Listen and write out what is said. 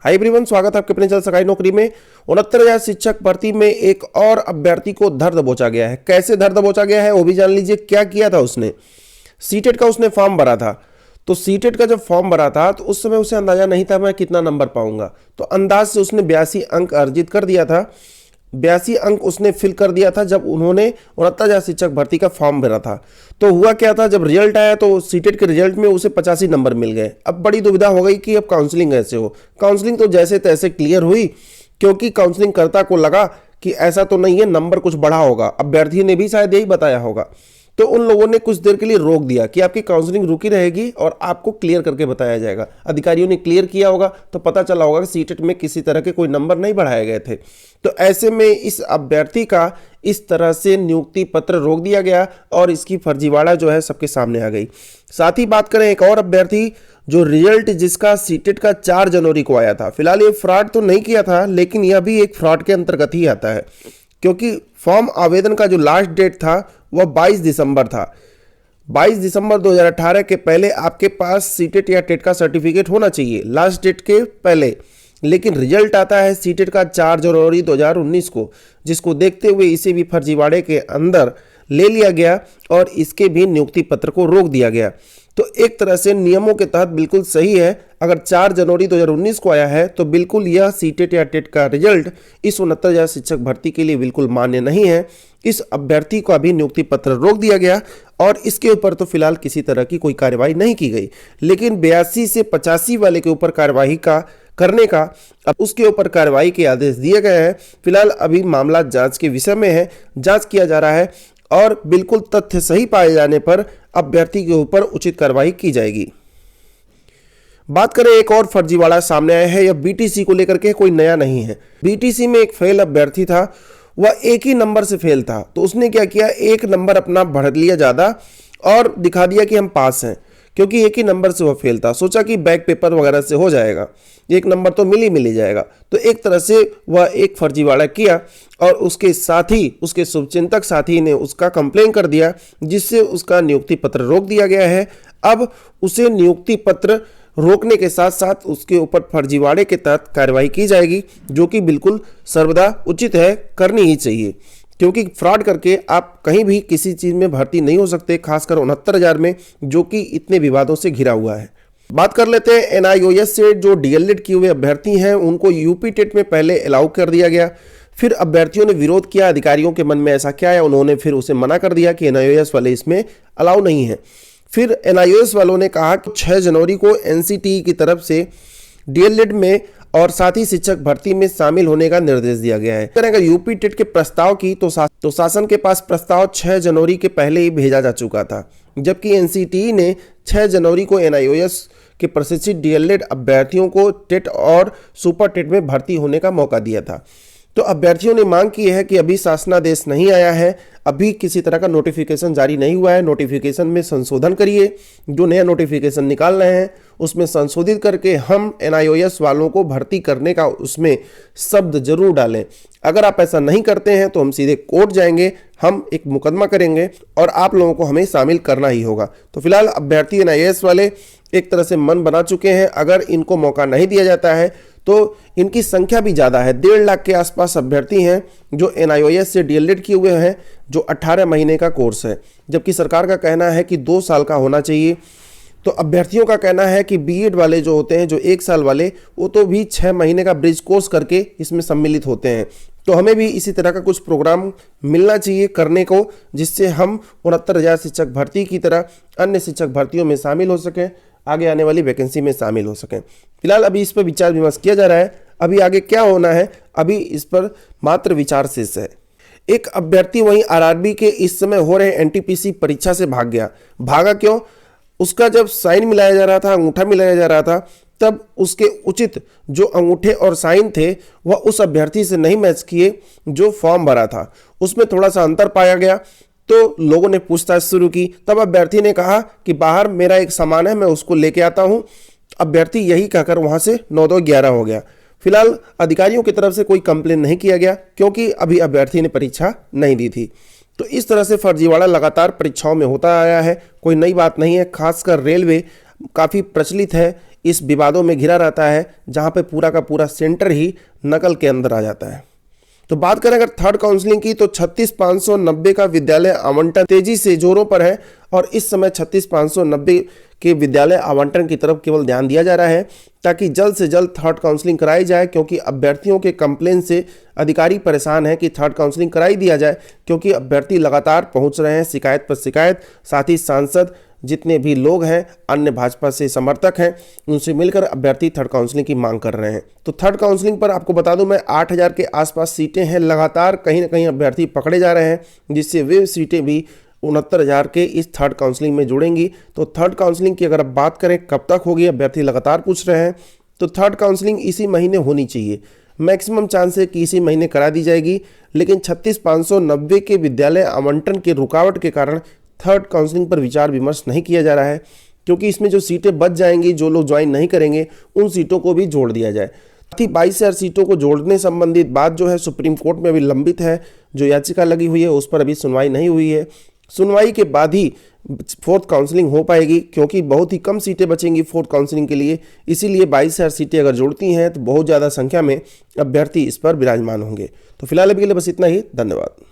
Hi everyone, स्वागत है आपके अपने चैनल सरकारी नौकरी में। 69,000 शिक्षक भर्ती में एक और अभ्यर्थी को धर दबोचा गया है। कैसे धर दबोचा गया है वो भी जान लीजिए। क्या किया था उसने, सीटेट का उसने फॉर्म भरा था। तो सीटेट का जब फॉर्म भरा था तो उस समय उसे अंदाजा नहीं था मैं कितना नंबर पाऊंगा। तो अंदाज से उसने 82 अंक अर्जित कर दिया था। 82 अंक उसने फिल कर दिया था जब उन्होंने 69,000 शिक्षक भर्ती का फॉर्म भरा था। तो हुआ क्या था, जब रिजल्ट आया तो सीटेट के रिजल्ट में उसे 85 नंबर मिल गए। अब बड़ी दुविधा हो गई कि अब काउंसलिंग कैसे हो। काउंसलिंग तो जैसे तैसे क्लियर हुई, क्योंकि काउंसलिंग कर्ता को लगा कि ऐसा तो नहीं है, नंबर कुछ बढ़ा होगा। अभ्यर्थी ने भी शायद यही बताया होगा। तो उन लोगों ने कुछ देर के लिए रोक दिया कि आपकी काउंसलिंग रुकी रहेगी और आपको क्लियर करके बताया जाएगा। अधिकारियों ने क्लियर किया होगा तो पता चला होगा कि सीटेट में किसी तरह के कोई नंबर नहीं बढ़ाए गए थे। तो ऐसे में इस अभ्यर्थी का इस तरह से नियुक्ति पत्र रोक दिया गया और इसकी फर्जीवाड़ा जो है सबके सामने आ गई। साथ ही बात करें एक और अभ्यर्थी जो रिजल्ट जिसका सीटेट का 4 जनवरी को आया था। फिलहाल ये फ्रॉड तो नहीं किया था, लेकिन यह भी एक फ्रॉड के अंतर्गत ही आता है, क्योंकि फॉर्म आवेदन का जो लास्ट डेट था वह 22 दिसंबर था। 22 दिसंबर 2018 के पहले आपके पास सीटेट या टेट का सर्टिफिकेट होना चाहिए, लास्ट डेट के पहले। लेकिन रिजल्ट आता है सीटेट का 4 जनवरी 2019 को, जिसको देखते हुए इसे भी फर्जीवाड़े के अंदर ले लिया गया और इसके भी नियुक्ति पत्र को रोक दिया गया। तो एक तरह से नियमों के तहत बिल्कुल सही है। अगर 4 जनवरी 2019 को आया है तो बिल्कुल यह सीटेट या टेट का रिजल्ट इस 69,000 शिक्षक भर्ती के लिए बिल्कुल मान्य नहीं है। इस अभ्यर्थी का भी नियुक्ति पत्र रोक दिया गया और इसके ऊपर तो फिलहाल किसी तरह की कोई कार्रवाई नहीं की गई। लेकिन 82 से 85 वाले के ऊपर कार्रवाई करने का अब उसके ऊपर कार्रवाई के आदेश दिए गए हैं। फिलहाल अभी मामला जांच के विषय में है, जांच किया जा रहा है और बिल्कुल तथ्य सही पाए जाने पर अभ्यर्थी के ऊपर उचित कार्रवाई की जाएगी। बात करें एक और फर्जीवाड़ा सामने आया है। यह बीटीसी को लेकर के कोई नया नहीं है। बीटीसी में एक फेल अभ्यर्थी था, वह एक ही नंबर से फेल था। तो उसने क्या किया, एक नंबर अपना बढ़ लिया ज़्यादा और दिखा दिया कि हम पास हैं, क्योंकि एक ही नंबर से वह फेल था। सोचा कि बैक पेपर वगैरह से हो जाएगा, एक नंबर तो मिल ही जाएगा। तो एक तरह से वह एक फर्जीवाड़ा किया और उसके साथी, उसके शुभचिंतक साथी ने उसका कंप्लेन कर दिया, जिससे उसका नियुक्ति पत्र रोक दिया गया है। अब उसे नियुक्ति पत्र रोकने के साथ साथ उसके ऊपर फर्जीवाड़े के तहत कार्रवाई की जाएगी, जो कि बिल्कुल सर्वदा उचित है, करनी ही चाहिए। क्योंकि फ्रॉड करके आप कहीं भी किसी चीज़ में भर्ती नहीं हो सकते, खासकर 69,000 में, जो कि इतने विवादों से घिरा हुआ है। बात कर लेते हैं एनआईओएस से जो डीएलएड किए हुए अभ्यर्थी हैं, उनको यूपी टेट में पहले अलाउ कर दिया गया। फिर अभ्यर्थियों ने विरोध किया, अधिकारियों के मन में ऐसा क्या है, उन्होंने फिर उसे मना कर दिया कि एनआईओएस वाले इसमें अलाउ नहीं है। फिर एनआईओएस वालों ने कहा कि 6 जनवरी को एनसीटीई की तरफ से डीएलएड में और साथ ही शिक्षक भर्ती में शामिल होने का निर्देश दिया गया है। अगर यूपी टेट के प्रस्ताव की तो शासन के पास प्रस्ताव 6 जनवरी के पहले ही भेजा जा चुका था, जबकि एनसीटीई ने 6 जनवरी को एनआईओएस के प्रशिक्षित डीएलएड अभ्यर्थियों को टेट और सुपर टेट में भर्ती होने का मौका दिया था। तो अभ्यर्थियों ने मांग की है कि अभी शासनादेश नहीं आया है, अभी किसी तरह का नोटिफिकेशन जारी नहीं हुआ है, नोटिफिकेशन में संशोधन करिए। जो नया नोटिफिकेशन निकाल रहे हैं उसमें संशोधित करके हम एनआईओएस वालों को भर्ती करने का उसमें शब्द जरूर डालें। अगर आप ऐसा नहीं करते हैं तो हम सीधे कोर्ट जाएंगे, हम एक मुकदमा करेंगे और आप लोगों को हमें शामिल करना ही होगा। तो फिलहाल अभ्यर्थी एनआईओएस वाले एक तरह से मन बना चुके हैं। अगर इनको मौका नहीं दिया जाता है तो इनकी संख्या भी ज़्यादा है, 1.5 लाख के आसपास अभ्यर्थी हैं जो एनआईओएस से डीएलएड किए हुए हैं, जो 18 महीने का कोर्स है, जबकि सरकार का कहना है कि 2 साल का होना चाहिए। तो अभ्यर्थियों का कहना है कि बीएड वाले जो होते हैं, जो 1 साल वाले, वो तो भी 6 महीने का ब्रिज कोर्स करके इसमें सम्मिलित होते हैं। तो हमें भी इसी तरह का कुछ प्रोग्राम मिलना चाहिए करने को, जिससे हम 69,000 शिक्षक भर्ती की तरह अन्य शिक्षक भर्तियों में शामिल हो सकें, आगे आने वाली वैकेंसी में शामिल हो सकें। फिलहाल अभी इस पर विचार विमर्श किया जा रहा है। अभी आगे क्या होना है, अभी इस पर मात्र विचार शेष है। एक अभ्यर्थी वहीं आरआरबी के इस समय हो रहे एनटीपीसी परीक्षा से भाग गया। भागा क्यों? उसका जब साइन मिलाया जा रहा था, अंगूठा मिलाया जा रहा था, तब उसके उचित जो अंगूठे और साइन थे वह उस अभ्यर्थी से नहीं मैच किए जो फॉर्म भरा था। उसमें थोड़ा सा अंतर पाया गया तो लोगों ने पूछताछ शुरू की। तब अभ्यर्थी ने कहा कि बाहर मेरा एक सामान है, मैं उसको लेके आता हूं। अभ्यर्थी यही कहकर वहां से 9-2-11 हो गया। फिलहाल अधिकारियों की तरफ से कोई कंप्लेन नहीं किया गया, क्योंकि अभी अभ्यर्थी ने परीक्षा नहीं दी थी। तो इस तरह से फर्जीवाड़ा लगातार परीक्षाओं में होता आया है, कोई नई बात नहीं है। खासकर रेलवे काफ़ी प्रचलित है इस विवादों में घिरा रहता है, जहां पे पूरा का पूरा सेंटर ही नकल के अंदर आ जाता है। तो बात करें अगर थर्ड काउंसलिंग की, तो 36,590 का विद्यालय आवंटन तेजी से जोरों पर है और इस समय 36,590 के विद्यालय आवंटन की तरफ केवल ध्यान दिया जा रहा है ताकि जल्द से जल्द थर्ड काउंसलिंग कराई जाए, क्योंकि अभ्यर्थियों के कंप्लेन से अधिकारी परेशान हैं कि थर्ड काउंसलिंग कराई दिया जाए, क्योंकि अभ्यर्थी लगातार पहुंच रहे हैं शिकायत पर शिकायत। साथ ही सांसद जितने भी लोग हैं, अन्य भाजपा से समर्थक हैं, उनसे मिलकर अभ्यर्थी थर्ड काउंसलिंग की मांग कर रहे हैं। तो थर्ड काउंसलिंग पर आपको बता दूं मैं, 8,000 के आसपास सीटें हैं, लगातार कहीं ना कहीं अभ्यर्थी पकड़े जा रहे हैं, जिससे वे सीटें भी 69,000 के इस थर्ड काउंसलिंग में जुड़ेंगी। तो थर्ड काउंसलिंग की अगर आप बात करें कब तक होगी, अभ्यर्थी लगातार पूछ रहे हैं, तो थर्ड काउंसलिंग इसी महीने होनी चाहिए। मैक्सिमम चांस है कि इसी महीने करा दी जाएगी, लेकिन 36,590 के विद्यालय आवंटन के रुकावट के कारण थर्ड काउंसलिंग पर विचार विमर्श नहीं किया जा रहा है, क्योंकि इसमें जो सीटें बच जाएंगी, जो लोग ज्वाइन नहीं करेंगे, उन सीटों को भी जोड़ दिया जाए। 22,000 सीटों को जोड़ने संबंधित बात जो है सुप्रीम कोर्ट में अभी लंबित है। जो याचिका लगी हुई है उस पर अभी सुनवाई नहीं हुई है। सुनवाई के बाद ही फोर्थ काउंसलिंग हो पाएगी, क्योंकि बहुत ही कम सीटें बचेंगी फोर्थ काउंसलिंग के लिए। इसीलिए 22,000 सीटें अगर जोड़ती हैं तो बहुत ज़्यादा संख्या में अभ्यर्थी इस पर विराजमान होंगे। तो फिलहाल अभी के लिए बस इतना ही। धन्यवाद।